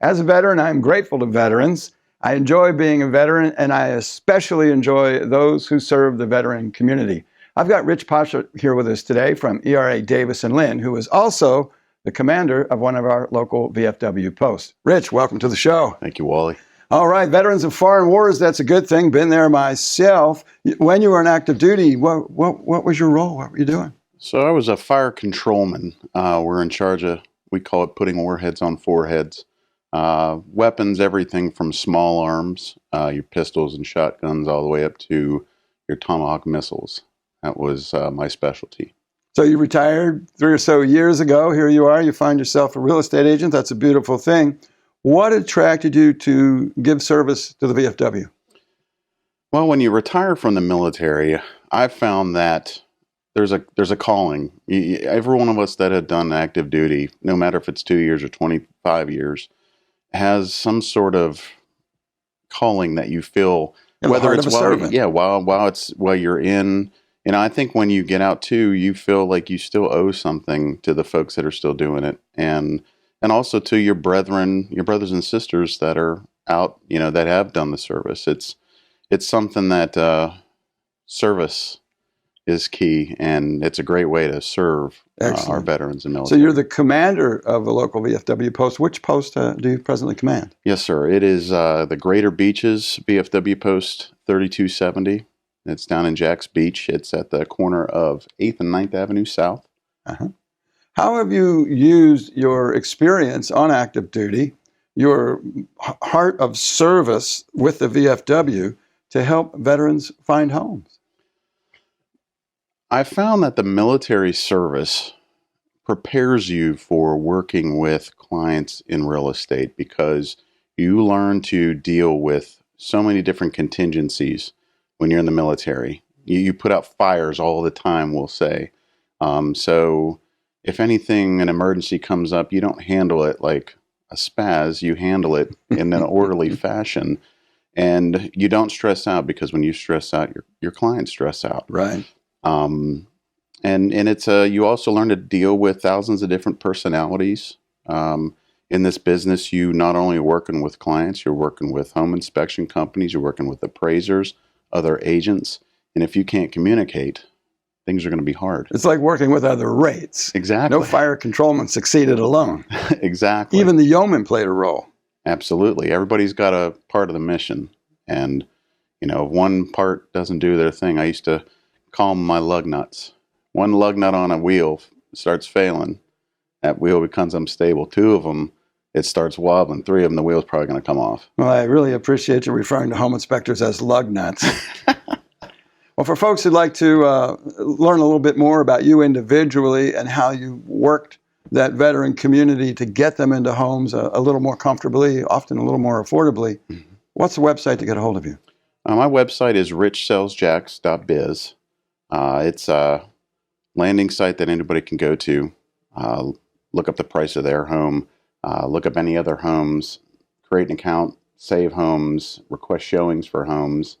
As a veteran, I'm grateful to veterans. I enjoy being a veteran, and I especially enjoy those who serve the veteran community. I've got Rich Possert here with us today from ERA Davis Linn, who is also the commander of one of our local VFW posts. Rich, welcome to the show. Thank you, Wally. All right, veterans of foreign wars, that's a good thing. Been there myself. When you were on active duty, what was your role? What were you doing? So I was a fire controlman. We're in charge of, we call it putting warheads on foreheads. Weapons, everything from small arms, your pistols and shotguns, all the way up to your Tomahawk missiles. That was my specialty. So you retired 3 or so years ago. Here you are. You find yourself a real estate agent. That's a beautiful thing. What attracted you to give service to the VFW? Well, when you retire from the military, I found that there's a calling. Every one of us that had done active duty, no matter if it's 2 years or 25 years, has some sort of calling that you feel, whether it's while you're in. And I think when you get out too, you feel like you still owe something to the folks that are still doing it, and also to your brethren, your brothers and sisters that are out, that have done the service. It's something that service is key, and it's a great way to serve our veterans and military. So you're the commander of the local VFW post. Which post do you presently command? Yes, sir. It is the Greater Beaches VFW Post 3270. It's down in Jax Beach. It's at the corner of 8th and 9th Avenue South. Uh-huh. How have you used your experience on active duty, your heart of service with the VFW, to help veterans find homes? I found that the military service prepares you for working with clients in real estate, because you learn to deal with so many different contingencies when you're in the military. You put out fires all the time, we'll say. So if anything, an emergency comes up, you don't handle it like a spaz. You handle it in an orderly fashion, and you don't stress out, because when you stress out, your clients stress out. Right. And it's you also learn to deal with thousands of different personalities. In this business, you not only are working with clients, you're working with home inspection companies, you're working with appraisers, other agents, and if you can't communicate, things are going to be hard. It's like working with other rates. Exactly. No fire controlman succeeded alone. Exactly. Even the yeoman played a role. Absolutely. Everybody's got a part of the mission, and if one part doesn't do their thing, I used to call them my lug nuts. One lug nut on a wheel starts failing, that wheel becomes unstable. 2 of them, it starts wobbling. 3 of them, the wheel's probably going to come off. Well, I really appreciate you referring to home inspectors as lug nuts. Well, for folks who'd like to learn a little bit more about you individually and how you worked that veteran community to get them into homes a little more comfortably, often a little more affordably, what's the website to get a hold of you? My website is richsellsjax.biz. It's a landing site that anybody can go to, look up the price of their home, look up any other homes, create an account, save homes, request showings for homes.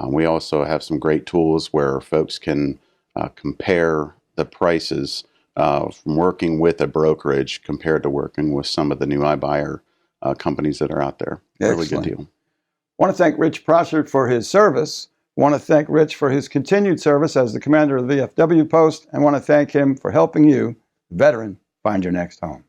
We also have some great tools where folks can compare the prices from working with a brokerage compared to working with some of the new iBuyer companies that are out there. Excellent. Really good deal. I want to thank Rich Possert for his service. I want to thank Rich for his continued service as the commander of the VFW post. I want to thank him for helping you, veteran, find your next home.